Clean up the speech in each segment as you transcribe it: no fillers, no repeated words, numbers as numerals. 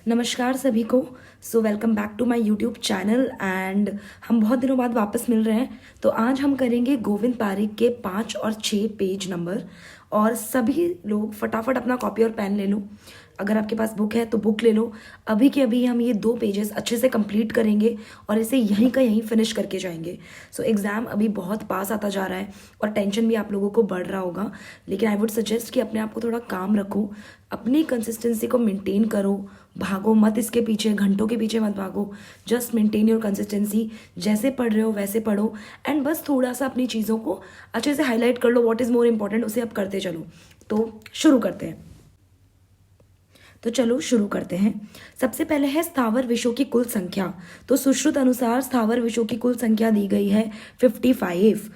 नमस्कार सभी को। Welcome back to my YouTube channel and हम बहुत दिनों बाद वापस मिल रहे हैं। तो आज हम करेंगे गोविंद पारिक के 5 और 6 पेज नंबर। और सभी लोग फटाफट अपना कॉपी और पेन ले लो। अगर आपके पास बुक है तो बुक ले लो। अभी के अभी हम ये 2 पेजेस अच्छे से कंप्लीट करेंगे और इसे यहीं का यहीं फिनिश करके जाएंगे। एग्ज़ाम अभी बहुत पास आता जा रहा है और टेंशन भी आप लोगों को बढ़ रहा होगा, लेकिन आई वुड सजेस्ट कि अपने आप को थोड़ा काम रखो, अपनी कंसिस्टेंसी को मेंटेन करो, भागो मत इसके पीछे, घंटों के पीछे मत भागो। जस्ट मेंटेन योर कंसिस्टेंसी, जैसे पढ़ रहे हो वैसे पढ़ो एंड बस थोड़ा सा अपनी चीज़ों को अच्छे से हाईलाइट कर लो। व्हाट इज़ मोर इम्पॉर्टेंट उसे अब करते चलो। तो शुरू करते हैं। तो चलो शुरू करते हैं। सबसे पहले है स्थावर विषयों की कुल संख्या। तो सुश्रुत अनुसार स्थावर विषयों की कुल संख्या दी गई है 55।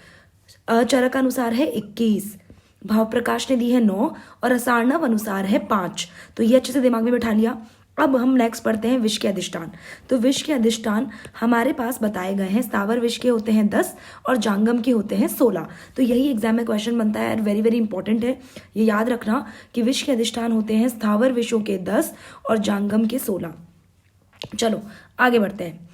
चरक अनुसार है 21, भाव प्रकाश ने दी है 9 और असार्णव अनुसार है 5। तो ये अच्छे से दिमाग में बैठा लिया। अब हम नेक्स्ट पढ़ते हैं विष के अधिष्ठान। तो विष के अधिष्ठान हमारे पास बताए गए हैं। स्थावर विष के होते हैं 10 और जांगम के होते हैं 16। तो यही एग्जाम में क्वेश्चन बनता है, वेरी वेरी इंपॉर्टेंट है। ये याद रखना कि विष के अधिष्ठान होते हैं स्थावर विषयों के 10 और जांगम के 16। चलो आगे बढ़ते हैं।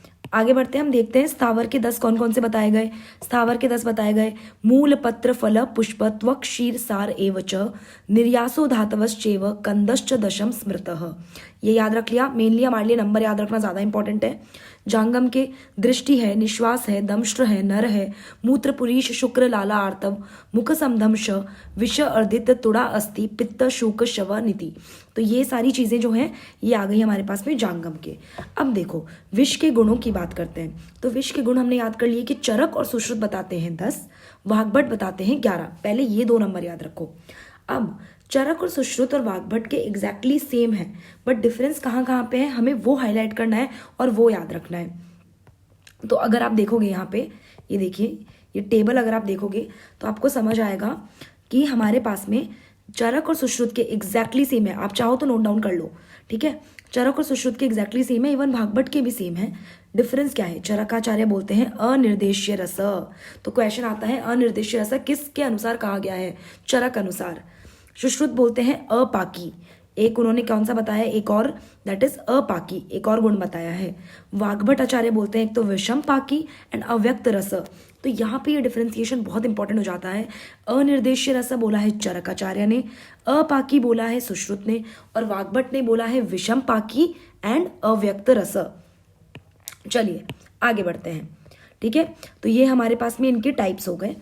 हम देखते हैं स्थावर के 10 कौन कौन से बताए गए। स्थावर के 10 बताए गए मूल पत्र फल पुष्प त्वक क्षीर सार एव च निर्यासो धातवश्चैव कंदश्च दशम स्मृतः। ये याद रख लिया। मेनली हमारे लिए नंबर याद रखना ज़्यादा इंपॉर्टेंट है। जांगम के दृष्टि है, निश्वास है, दंष्ट्र है, नर है, मूत्र पुरीश शुक्र लाला आर्तव मुख समधमश विष अर्दित तुड़ा अस्ति पित्त शूक शव नीति। तो ये सारी चीज़ें जो हैं ये आ गई हमारे पास में जांगम के। अब देखो विष के गुणों की बात करते हैं। तो विष के गुण हमने याद कर लिए कि चरक और सुश्रुत बताते हैं 10, वाग्भट बताते हैं 11। पहले ये 2 नंबर याद रखो। अब चरक और सुश्रुत और वाग्भट के एग्जैक्टली सेम है, बट डिफरेंस कहाँ कहाँ पे है हमें वो हाईलाइट करना है और वो याद रखना है। तो अगर आप देखोगे यहाँ पे, ये देखिए ये टेबल अगर आप देखोगे तो आपको समझ आएगा कि हमारे पास में चरक और सुश्रुत के एग्जैक्टली सेम है। आप चाहो तो नोट डाउन कर लो, ठीक है। चरक और सुश्रुत के एग्जैक्टली सेम है, इवन भागभट के भी सेम है। डिफरेंस क्या है? चरकाचार्य बोलते हैं अनिर्देश्य रस। तो क्वेश्चन आता है अनिर्देश्य रस किसके अनुसार कहा गया है? चरक अनुसार। सुश्रुत बोलते हैं अपाकी। एक उन्होंने कौन सा बताया? एक और, दैट इज अपाकी, एक और गुण बताया है। वाग्भट आचार्य बोलते हैं एक तो विषम पाकी एंड अव्यक्त रस। तो यहाँ पे ये डिफ्रेंसिएशन बहुत इंपॉर्टेंट हो जाता है। अनिर्देश्य रस बोला है चरकाचार्य ने, अपाकी बोला है सुश्रुत ने, और वाग्भट ने बोला है विषम पाकी एंड अव्यक्त रस। चलिए आगे बढ़ते हैं, ठीक है। तो ये हमारे पास में इनके टाइप्स हो गए।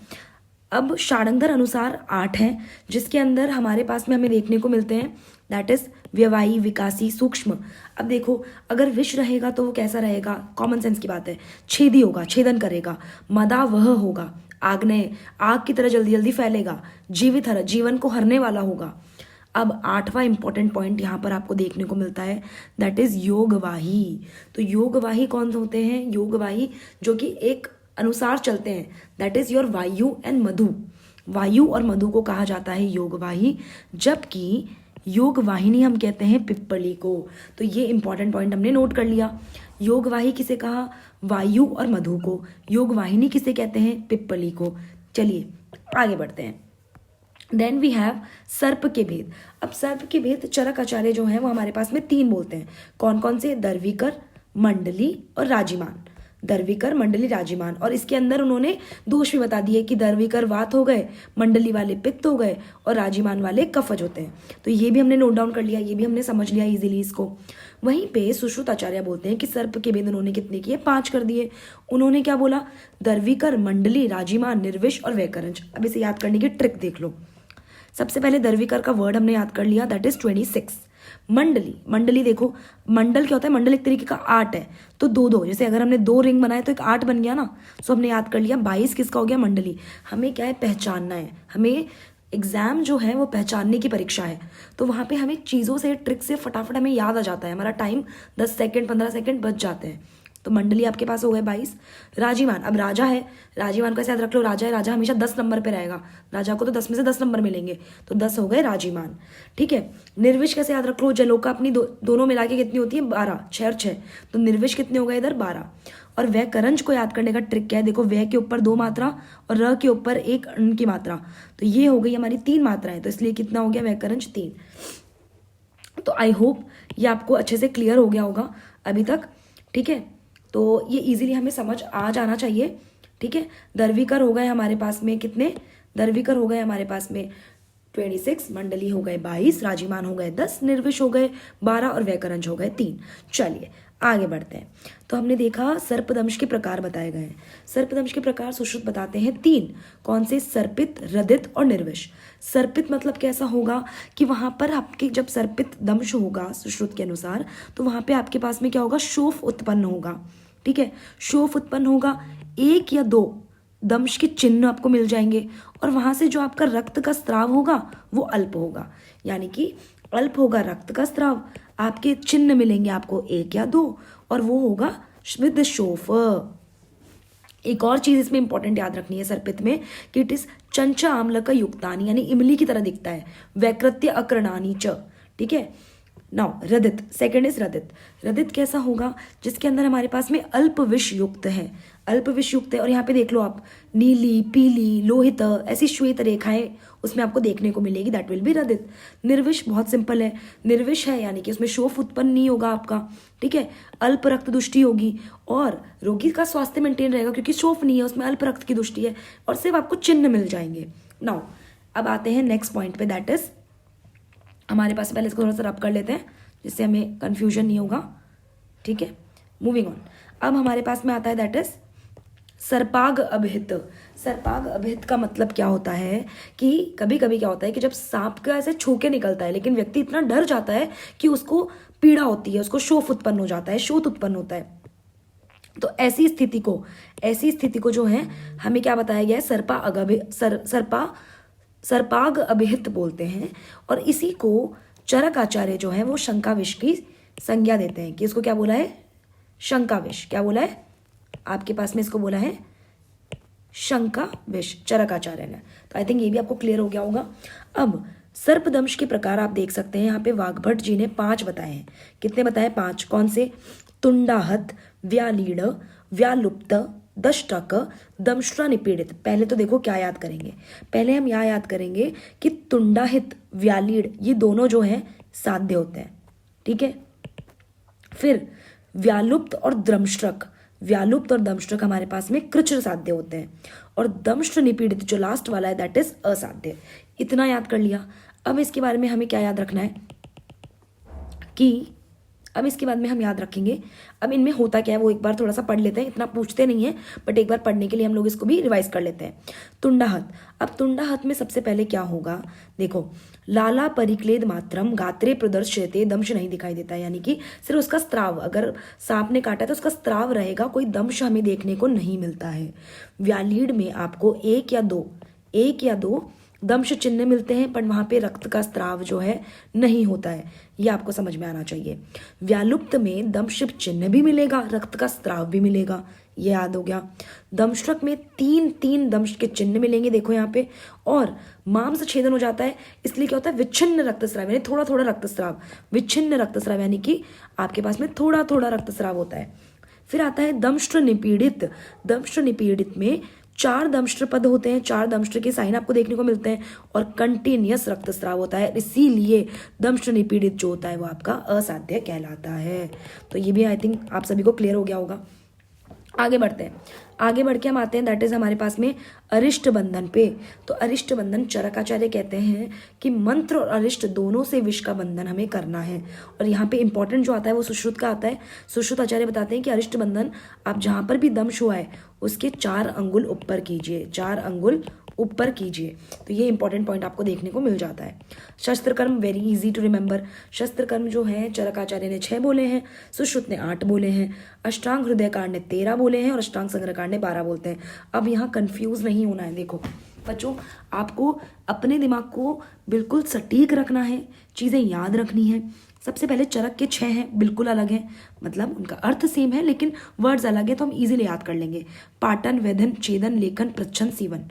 अब षाडंगर अनुसार 8 हैं, जिसके अंदर हमारे पास में हमें देखने को मिलते हैं दैट इज व्यवायी, विकासी, सूक्ष्म। अब देखो अगर विष रहेगा तो वो कैसा रहेगा? कॉमन सेंस की बात है, छेदी होगा, छेदन करेगा। मदा वह होगा, आग्नेय, आग की तरह जल्दी जल्दी फैलेगा। जीवित हर, जीवन को हरने वाला होगा। अब 8वां इंपॉर्टेंट पॉइंट यहाँ पर आपको देखने को मिलता है दैट इज योगवाही। तो योगवाही कौन से होते हैं? योगवाही जो कि एक अनुसार चलते हैं, दैट इज योर वायु एंड मधु। वायु और मधु को कहा जाता है योगवाही, जबकि योगवाहिनी हम कहते हैं पिप्पली को। तो ये इंपॉर्टेंट पॉइंट हमने नोट कर लिया। योगवाही किसे कहा? वायु और मधु को। योगवाहिनी किसे कहते हैं? पिप्पली को। चलिए आगे बढ़ते हैं। देन वी हैव सर्प के भेद। अब सर्प के भेद चरक आचार्य जो है वो हमारे पास में 3 बोलते हैं। कौन कौन से? दर्विकर, मंडली और राजिमान। दर्विकर, मंडली, राजिमान। और इसके अंदर उन्होंने दोष भी बता दिए कि दर्विकर वात हो गए, मंडली वाले पित्त हो गए और राजिमान वाले कफज होते हैं। तो ये भी हमने नोट डाउन कर लिया, ये भी हमने समझ लिया इजीली इसको। वहीं पे सुश्रुत आचार्य बोलते हैं कि सर्प के भेद उन्होंने कितने किए? 5 कर दिए। उन्होंने क्या बोला? दर्विकर, मंडली, राजिमान, निर्विष और वैकरंज। अब इसे याद करने की ट्रिक देख लो। सबसे पहले दर्विकर का वर्ड हमने याद कर लिया, दैट इज 26। मंडली, मंडली देखो, मंडल क्या होता है? मंडल एक तरीके का आर्ट है। तो 2-2, जैसे अगर हमने 2 रिंग बनाए तो एक आर्ट बन गया ना। सो हमने याद कर लिया 22 किसका हो गया? मंडली। हमें क्या है? पहचानना है। हमें एग्जाम जो है वो पहचानने की परीक्षा है। तो वहाँ पे हमें चीज़ों से, ट्रिक से फटाफट हमें याद आ जाता है। हमारा टाइम 10 सेकेंड 15 सेकेंड बच जाते हैं। तो मंडली आपके पास हो गए 22। राजीमान, अब राजा है, राजीमान का याद रख लो, राजा है, राजा हमेशा 10 नंबर पे रहेगा। राजा को तो 10 में से 10 नंबर मिलेंगे, तो 10 हो गए राजीमान, ठीक है। निर्विश कैसे याद रख लो? जलोका अपनी दोनों मिला के कितनी होती है? 12, 6 और 6, तो निर्विश कितने हो गए इधर? 12। और व्याकरंज को याद करने का ट्रिक क्या है? देखो व्य के ऊपर 2 मात्रा और र के ऊपर 1 अण की मात्रा, तो ये हो गई हमारी 3 मात्राएं, तो इसलिए कितना हो गया व्याकरंज? 3। तो आई होप ये आपको अच्छे से क्लियर हो गया होगा अभी तक, ठीक है। तो ये इजीली हमें समझ आ जाना चाहिए, ठीक है। दर्विकर हो गए हमारे पास में कितने, दर्विकर हो गए हमारे पास में 26, मंडली हो गए 22, राजीमान हो गए 10, निर्विश हो गए 12 और वैकरंज हो गए 3। चलिए आगे बढ़ते हैं। तो हमने देखा सर्पदंश के प्रकार बताए गए हैं। सर्पदंश के प्रकार सुश्रुत बताते हैं 3। कौन से? सर्पित, रदित और निर्विश। सर्पित मतलब कैसा होगा कि वहां पर आपके जब सर्पित दंश होगा सुश्रुत के अनुसार, तो वहां पे आपके पास में क्या होगा? शोफ उत्पन्न होगा, ठीक है। शोफ उत्पन्न होगा, 1 या 2 दंश के चिन्ह आपको मिल जाएंगे, और वहां से जो आपका रक्त का स्राव होगा वो अल्प होगा, यानी कि अल्प होगा रक्त का स्राव। आपके चिन्ह मिलेंगे आपको 1 या 2, और वो होगा विद शोफ। एक और चीज इसमें इंपॉर्टेंट याद रखनी है सर्पित में कि इट इज चंचा आम्ल का युक्तानी, यानी इमली की तरह दिखता है। वैकृत्य अकरणानी च, ठीक है। नाउ रदित, सेकंड इज रदित। रदित कैसा होगा? जिसके अंदर हमारे पास में अल्प विष युक्त है, अल्प विष युक्त है। और यहाँ पे देख लो आप, नीली, पीली, लोहित, ऐसी श्वेत रेखाएं उसमें आपको देखने को मिलेगी, दैट विल बी रदित। निर्विष बहुत सिंपल है, निर्विष है यानी कि उसमें शोफ उत्पन्न नहीं होगा आपका, ठीक है। अल्प रक्त दुष्टि होगी और रोगी का स्वास्थ्य मेंटेन रहेगा क्योंकि शोफ नहीं है उसमें, अल्प रक्त की दुष्टि है, और सिर्फ आपको चिन्ह मिल जाएंगे। नाउ अब आते हैं नेक्स्ट पॉइंट पे, दैट इज हमारे पास, पहले इसको थोड़ा सा रब कर लेते हैं जिससे हमें कंफ्यूजन नहीं होगा, ठीक है। मूविंग ऑन, अब हमारे पास में आता है दैट इज सर्पाग अभिहित। सर्पाग अभिहित का मतलब क्या होता है कि कभी कभी क्या होता है कि जब सांप का ऐसे छूके निकलता है लेकिन व्यक्ति इतना डर जाता है कि उसको पीड़ा होती है, उसको शोफ उत्पन्न हो जाता है, शोथ उत्पन्न होता है। तो ऐसी स्थिति को जो है हमें क्या बताया गया है? सर्पाग अभिहित बोलते हैं। और इसी को चरक आचार्य जो है वो शंकाविष की संज्ञा देते हैं कि इसको क्या बोला है? शंकाविष। क्या बोला है आपके पास में? इसको बोला है शंकाविष, चरक आचार्य ने। तो आई थिंक ये भी आपको क्लियर हो गया होगा। अब सर्पदंश के प्रकार आप देख सकते हैं यहाँ पे वाग्भट जी ने 5 बताए हैं। कितने बताए? 5। कौन से? तुंडाहत, व्यालीड, व्यालुप्त, दष्टक, दंष्ट्रा निपीड़ित। पहले तो देखो क्या याद करेंगे, पहले हम यहाँ याद करेंगे कि तुंडाहित, व्यालीड ये दोनों जो हैं साध्य होते हैं, ठीक है। फिर व्यालुप्त और दंष्ट्रक, व्यालुप्त और दंष्ट्रक हमारे पास में कृच्र साध्य होते हैं, और दंष्ट्र निपीड़ित जो लास्ट वाला है दैट इज असाध्य। इतना याद कर लिया। अब इसके बारे में हमें क्या याद रखना है कि अब इसके बाद में हम याद रखेंगे अब इनमें होता क्या है वो एक बार थोड़ा सा पढ़ लेते हैं। इतना पूछते नहीं है बट एक बार पढ़ने के लिए हम लोग इसको भी रिवाइज कर लेते हैं। तुंडाहत, अब तुंडाहत में सबसे पहले क्या होगा? देखो, लाला परिक्लेद मात्रम गात्रे प्रदर्श्यते, दंश नहीं दिखाई देता है, यानी कि सिर्फ उसका स्त्राव, अगर सांप ने काटा तो उसका स्त्राव रहेगा, कोई दंश हमें देखने को नहीं मिलता है। व्यालीड में आपको 1 या 2 दंश चिन्ह मिलते हैं पर वहां पे रक्त का स्त्राव जो है नहीं होता है, ये आपको समझ में आना चाहिए। व्यालुप्त में दंश चिन्ह भी मिलेगा, रक्त का स्त्राव भी मिलेगा, ये याद हो गया। दंष्ट्रक में 3 दंश के चिन्ह मिलेंगे, देखो यहाँ पे, और मांस छेदन हो जाता है, इसलिए क्या होता है? विच्छिन्न रक्तस्राव, यानी थोड़ा थोड़ा रक्तस्राव, विच्छिन्न रक्तस्राव यानी कि आपके पास में थोड़ा थोड़ा रक्तस्राव होता है। फिर आता है दंष्ट्र निपीड़ित। दंष्ट्र निपीड़ित में 4 दंष्ट्र पद होते हैं, 4 दंष्ट्र के साइन आपको देखने को मिलते हैं, और कंटिन्यूअस रक्तस्राव होता है, इसीलिए दंष्ट्र निपीड़ित जो होता है वो आपका असाध्य कहलाता है। तो ये भी आई थिंक आप सभी को क्लियर हो गया होगा। आगे बढ़ते हैं, आगे बढ़ के हम आते हैं दैट इज हमारे पास में अरिष्ट बंधन पे। तो अरिष्ट बंधन चरकाचार्य कहते हैं कि मंत्र और अरिष्ट दोनों से विष का बंधन हमें करना है। और यहाँ पे इंपॉर्टेंट जो आता है वो सुश्रुत का आता है। सुश्रुत आचार्य बताते हैं कि अरिष्ट बंधन आप जहां पर भी दंश हुआ है उसके 4 अंगुल ऊपर कीजिए, 4 अंगुल ऊपर कीजिए। तो ये इंपॉर्टेंट पॉइंट आपको देखने को मिल जाता है। शस्त्र कर्म वेरी इजी टू रिमेंबर। शस्त्र कर्म जो है चरकाचार्य ने 6 बोले हैं, सुश्रुत ने 8 बोले हैं, अष्टांग हृदय कांड ने 13 बोले हैं, और अष्टांग संग्रह कांड ने 12 बोलते हैं। अब यहाँ कंफ्यूज नहीं होना है। देखो बच्चों, आपको अपने दिमाग को बिल्कुल सटीक रखना है, चीजें याद रखनी है। सबसे पहले चरक के 6 हैं, बिल्कुल अलग हैं, मतलब उनका अर्थ सेम है लेकिन वर्ड्स अलग है, तो हम इजीली याद कर लेंगे। पाटन, वेदन, छेदन, लेखन, प्रच्छन, सीवन,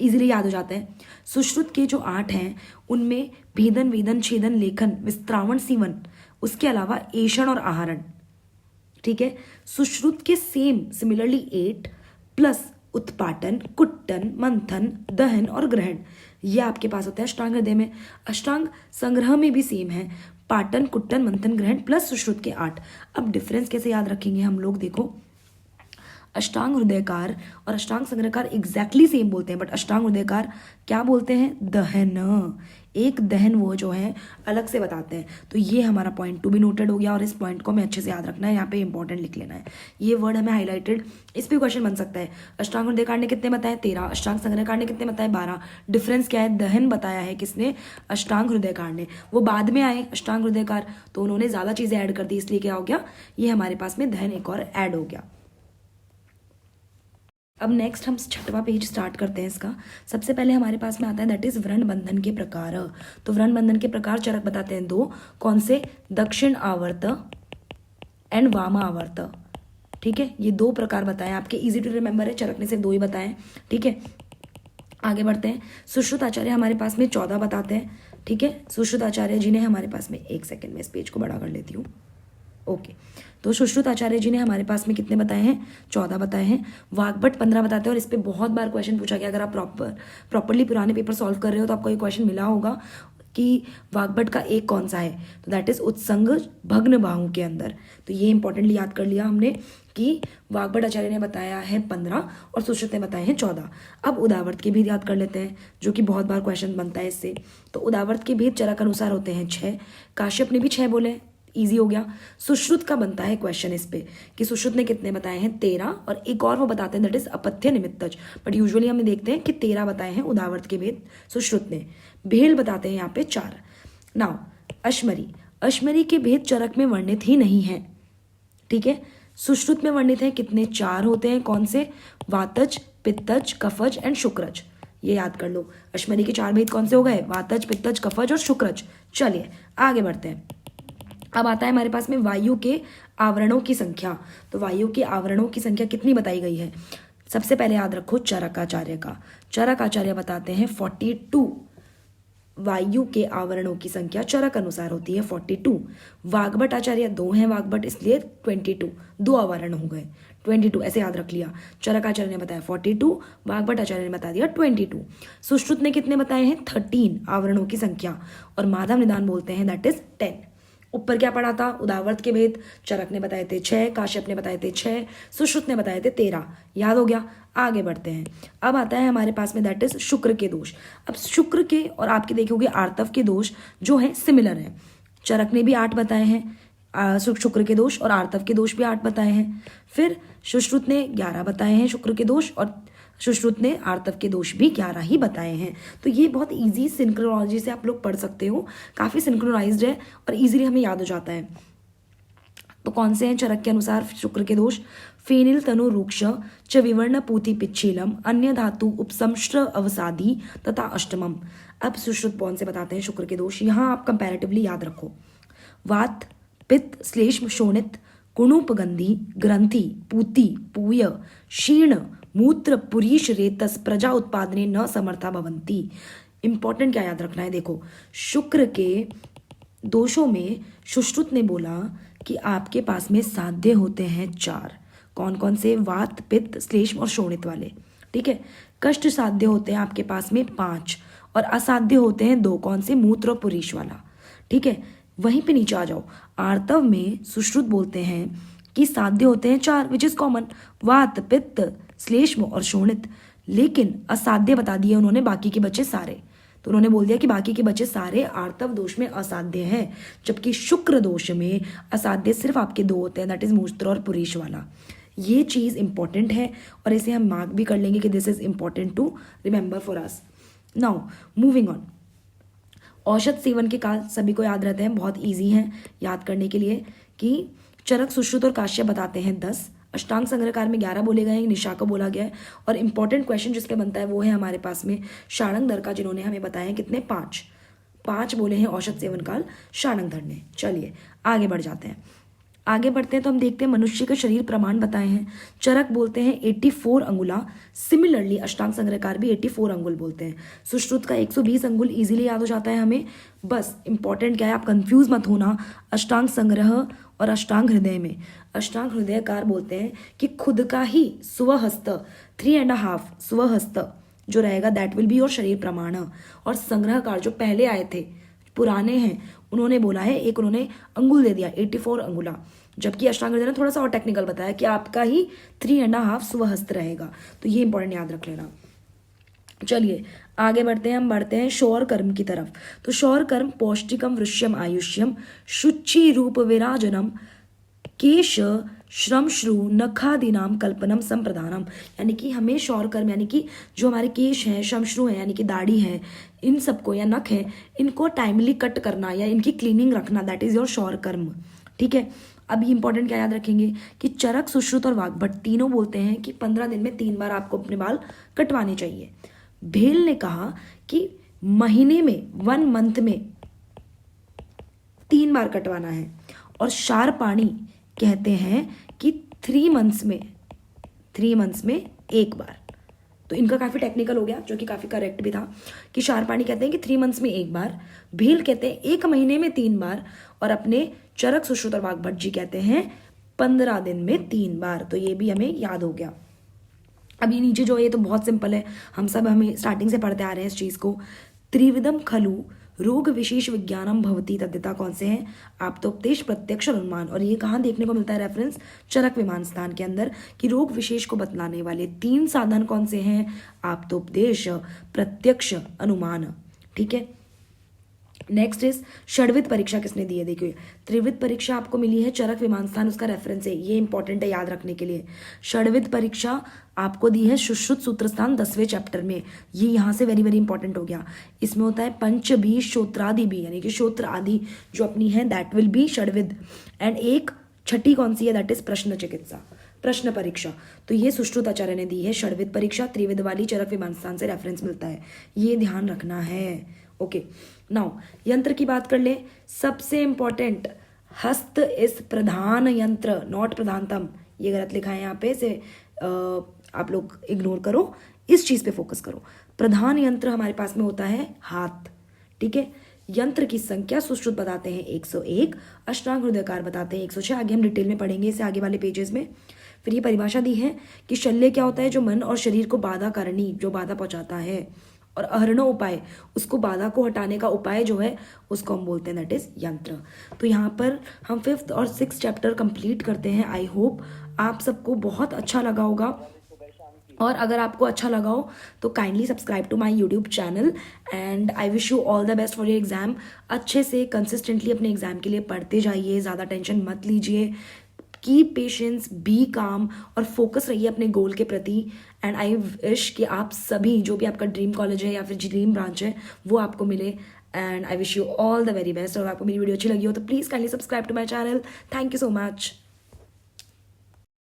इजीली याद हो जाते हैं। सुश्रुत के जो 8 हैं उनमें भेदन, वेदन, छेदन, लेखन, विस्त्रावण, सीवन, उसके अलावा ऐषण और आहरण, ठीक है। सुश्रुत के सिमिलरली 8 प्लस उत्पाटन, कुट्टन, मंथन, दहन और ग्रहण, ये आपके पास होता है अष्टांग हृदय में। अष्टांग संग्रह में भी सेम है, पाटन, कुट्टन, मंथन, ग्रहण प्लस सुश्रुत के 8। अब डिफरेंस कैसे याद रखेंगे हम लोग, देखो अष्टांग हृदयकार और अष्टांग संग्रहकार एग्जैक्टली सेम बोलते हैं, बट अष्टांग हृदयकार क्या बोलते हैं, दहन, एक दहन वो जो है अलग से बताते हैं। तो ये हमारा पॉइंट टू बी नोटेड हो गया, और इस पॉइंट को हमें अच्छे से याद रखना है, यहाँ पे इंपॉर्टेंट लिख लेना है। ये वर्ड हमें हाईलाइटेड, इस पे क्वेश्चन बन सकता है। अष्टांग हृदयकार ने कितने बताए, 13, अष्टांग संग्रहकार ने कितने बताए, 12। डिफरेंस क्या है, दहन बताया है किसने, अष्टांग हृदयकार ने, वो बाद में आए अष्टांग हृदयकार, तो उन्होंने ज्यादा चीजें ऐड कर दी, इसलिए क्या हो गया, ये हमारे पास में दहन एक और ऐड हो गया। अब नेक्स्ट हम 6वां पेज स्टार्ट करते हैं इसका। सबसे पहले हमारे पास में आता है दैट इज व्रण बंधन के प्रकार। तो व्रण बंधन के प्रकार चरक बताते हैं 2, कौन से, दक्षिण आवर्त एंड वाम आवर्त। ठीक है, ये 2 प्रकार बताए आपके, इजी टू रिमेंबर है, चरक ने सिर्फ 2 ही बताए। ठीक है, आगे बढ़ते हैं। सुश्रुत आचार्य हमारे पास में 14 बताते हैं। ठीक है, सुश्रुत आचार्य जी ने हमारे पास में, एक सेकेंड में इस पेज को बड़ा कर लेती हूँ। ओके, तो सुश्रुत आचार्य जी ने हमारे पास में कितने बताए हैं, 14 बताए हैं। वाग्भट 15 बताते हैं, और इस पे बहुत बार क्वेश्चन पूछा गया, अगर आप प्रॉपरली पुराने पेपर सॉल्व कर रहे हो तो आपको ये क्वेश्चन मिला होगा कि वाग्भट का एक कौन सा है, तो दैट इज उत्संग भग्न बाहु के अंदर। तो ये इंपॉर्टेंटली याद कर लिया हमने कि वाग्भट आचार्य ने बताया है 15 और सुश्रुत ने बताए हैं 14। अब उदावर्त के भेद याद कर लेते हैं, जो कि बहुत बार क्वेश्चन बनता है इससे। तो उदावर्त के भेद चरक अनुसार होते हैं 6, काश्यप ने भी 6 बोले, इजी हो गया। सुश्रुत का बनता है क्वेश्चन इस पे कि सुश्रुत ने कितने बताए हैं, 13, और एक और वो बताते हैं दैट इज अपथ्य निमित्तज, बट यूजुअली हम देखते हैं कि 13 बताए हैं उदावर्त के भेद सुश्रुत ने। भेल बताते हैं यहाँ पे 4। नाउ अश्मरी के भेद चरक में वर्णित ही नहीं है। ठीक है, सुश्रुत में वर्णित है, कितने, 4 होते हैं, कौन से, वातज, पित्तज, कफज एंड शुक्रज। ये याद कर लो, अश्मरी के 4 भेद कौन से हो गए, वातज, पित्तज, कफज और शुक्रज। चलिए आगे बढ़ते हैं। अब आता है हमारे पास में वायु के आवरणों की संख्या। तो वायु के आवरणों की संख्या कितनी बताई गई है, सबसे पहले याद रखो चरकाचार्य का। चरकाचार्य बताते हैं 42 वायु के आवरणों की संख्या चरक अनुसार होती है 42। वाग्भट आचार्य 2 हैं, वाग्भट इसलिए 22, 2 आवरण हो गए 22, ऐसे याद रख लिया। चरकाचार्य ने बताया 42, वाग्भट आचार्य ने बता दिया 22। सुश्रुत ने कितने बताए हैं, 13 आवरणों की संख्या, और माधव निदान बोलते हैं दैट इज 10। ऊपर क्या पढ़ा था, उदावर्त के भेद चरक ने बताए थे 6, काश्यप ने बताए थे 6, सुश्रुत ने बताए थे 13, याद हो गया। आगे बढ़ते हैं। अब आता है हमारे पास में दैट इज शुक्र के दोष। अब शुक्र के और आपके देखोगे आर्तव के दोष जो है सिमिलर है। चरक ने भी 8 बताए हैं शुक्र के दोष, और आर्तव के दोष भी 8 बताए हैं। फिर सुश्रुत ने 11 बताए हैं शुक्र के दोष, और सुश्रुत ने आर्तव के दोष भी 11 ही बताए हैं। तो ये बहुत इजी सिंक्रोनॉलॉजी से आप लोग पढ़ सकते हो, काफ़ी सिंक्रोनाइज्ड है और इजीली हमें याद हो जाता है। तो कौन से हैं चरक के अनुसार शुक्र के दोष, फेनिल तनु रूक्ष च विवर्ण पूति पिच्छीलम अन्य धातु उपसंश्र अवसादी तथा अष्टमम। अब सुश्रुत कौन से बताते हैं शुक्र के दोष, यहाँ आप कंपैरेटिवली याद रखो। वात, पित्त, श्लेष्म, शोणित, कुणुपगंधी, ग्रंथि, पूति, पूय, शीर्ण, मूत्र, पुरीश, रेतस प्रजा उत्पादने न समर्था भवंती। इंपॉर्टेंट क्या याद रखना है, देखो शुक्र के दोषों में सुश्रुत ने बोला कि आपके पास में साध्य होते हैं 4, कौन कौन से, वात, पित्त, श्लेष्म और शोणित वाले। ठीक है, कष्ट साध्य होते हैं आपके पास में 5, और असाध्य होते हैं 2, कौन से, मूत्र और पुरीश वाला। ठीक है, वहीं पे नीचे आ जाओ, आर्तव में सुश्रुत बोलते हैं कि साध्य होते हैं 4 विच इज कॉमन, वात, पित्त, श्लेष्म और शोणित, लेकिन असाध्य बता दिए उन्होंने बाकी के बच्चे सारे। तो उन्होंने बोल दिया कि बाकी के बच्चे सारे आर्तव दोष में असाध्य हैं, जबकि शुक्र दोष में असाध्य सिर्फ आपके 2 होते हैं, दैट इज मूत्र और पुरीश वाला। ये चीज इंपॉर्टेंट है और इसे हम मार्क भी कर लेंगे कि this is important to remember for us. Now moving on. औषध सेवन के काल सभी को याद रहते हैं, बहुत ईजी हैं याद करने के लिए, कि चरक, सुश्रुत और काश्यप बताते हैं 10, अष्टांग संग्रहकार में 11 बोले गए हैं, निशा को बोला गया है, और इंपॉर्टेंट क्वेश्चन जिसके बनता है वो है हमारे पास में शाणंगधर का, जिन्होंने हमें बताया कितने, 5 बोले हैं औषध सेवन काल शाणंगधर ने। चलिए आगे बढ़ जाते हैं। आगे बढ़ते हैं तो हम देखते हैं मनुष्य का शरीर प्रमाण बताए हैं। चरक बोलते हैं 84 अंगुला, सिमिलरली अष्टांग संग्रहकार भी 84 अंगुल बोलते हैं। सुश्रुत का 120 अंगुल इजीली याद हो जाता है हमें। बस इंपॉर्टेंट क्या है, आप कंफ्यूज मत होना अष्टांग संग्रह और अष्टांग हृदय में। अष्टांग हृदयकार बोलते हैं कि खुद का ही स्वहस्त 3.5 स्वहस्त जो रहेगा दैट विल बी योर शरीर प्रमाण, और संग्रहकार जो पहले आए थे पुराने हैं उन्होंने बोला है, एक उन्होंने अंगुल दे दिया, 84 अंगुला, जबकि अष्टांग हृदय ने थोड़ा सा और टेक्निकल बताया कि आपका ही 3.5 स्वहस्त रहेगा। तो ये इंपॉर्टेंट याद रख लेना। चलिए आगे बढ़ते हैं, हम बढ़ते हैं शौर कर्म की तरफ। तो शौर कर्म पौष्टिकम वृश्यम आयुष्यम शुचि रूप विराजनम केश श्रमश्रु नखादीनाम कल्पनम संप्रदानम, यानी कि हमें शौर कर्म यानी कि जो हमारे केश हैं, श्रमश्रु हैं यानी कि दाढ़ी है, इन सबको या नख है, इनको टाइमली कट करना या इनकी क्लीनिंग रखना, दैट इज योर शौर कर्म। ठीक है, अभी इंपॉर्टेंट क्या याद रखेंगे कि चरक, सुश्रुत और वाग्भट तीनों बोलते हैं कि 15 दिन में 3 बार आपको अपने बाल कटवाने चाहिए। भेल ने कहा कि महीने में 1 मंथ में 3 बार कटवाना है, और शारपाणी कहते हैं कि 3 मंथ्स में 1 बार। तो इनका काफी टेक्निकल हो गया, जो कि काफी करेक्ट भी था कि शारपाणी कहते हैं कि 3 मंथ्स में 1 बार, भेल कहते हैं 1 महीने में 3 बार, और अपने चरक, सुश्रुत और वाग्भट जी कहते हैं 15 दिन में 3 बार। तो ये भी हमें याद हो गया। अब ये नीचे जो है ये तो बहुत सिंपल है, हमें स्टार्टिंग से पढ़ते आ रहे हैं इस चीज को। त्रिविधम खलु रोग विशेष विज्ञानम भवती तद्यता कौन से हैं? आप्तोपदेश, प्रत्यक्ष और अनुमान। और ये कहाँ देखने को मिलता है रेफरेंस? चरक विमान स्थान के अंदर, कि रोग विशेष को बतलाने वाले 3 साधन कौन से हैं? आप्तोपदेश, प्रत्यक्ष, अनुमान। ठीक है, नेक्स्ट इज षड्विध परीक्षा किसने दी है? देखिए त्रिविध परीक्षा आपको मिली है चरक विमान स्थान, उसका रेफरेंस है, ये इंपॉर्टेंट है याद रखने के लिए। षड्विध परीक्षा आपको दी है सुश्रुत सूत्रस्थान 10वें चैप्टर में, ये यहाँ से वेरी वेरी इंपॉर्टेंट हो गया। इसमें होता है पंच भी, श्रोत्रादि भी, यानी कि श्रोत्र आदि जो अपनी है दैट विल बी षड्विध। एंड एक छठी कौन सी है? दैट इज प्रश्न चिकित्सा, प्रश्न परीक्षा। तो ये सुश्रुत आचार्य ने दी है षड्विध परीक्षा, त्रिविध वाली चरक विमान स्थान से रेफरेंस मिलता है, ये ध्यान रखना है। ओके, नाउ यंत्र की बात कर ले। सबसे इंपॉर्टेंट, हस्त इस प्रधान यंत्र, नॉट प्रधानतम, ये गलत लिखा है यहाँ पे, से आप लोग इग्नोर करो, इस चीज पे फोकस करो। प्रधान यंत्र हमारे पास में होता है हाथ। ठीक है, यंत्र की संख्या सुश्रुत बताते हैं 101, अष्टांग हृदयकार बताते हैं 106। आगे हम डिटेल में पढ़ेंगे इसे आगे वाले पेजेस में। फिर ये परिभाषा दी है कि शल्य क्या होता है? जो मन और शरीर को बाधा करनी, जो बाधा पहुंचाता है, और अहरण उपाय, उसको बाधा को हटाने का उपाय जो है उसको हम बोलते हैं दैट इज यंत्र। तो यहाँ पर हम 5th और 6th चैप्टर कंप्लीट करते हैं। आई होप आप सबको बहुत अच्छा लगा होगा, और अगर आपको अच्छा लगा हो तो kindly subscribe to my YouTube channel, and I wish you all the best for your exam. अच्छे से कंसिस्टेंटली अपने एग्जाम के लिए पढ़ते जाइए, ज़्यादा टेंशन मत लीजिए, कीप पेशेंस, बी काम, और फोकस रहिए अपने गोल के प्रति। एंड आई विश कि आप सभी, जो भी आपका ड्रीम कॉलेज है या फिर ड्रीम ब्रांच है, वो आपको मिले। And I wish you all the very best. और आपको मेरी वीडियो अच्छी लगी हो तो please kindly subscribe to my channel. Thank you so much.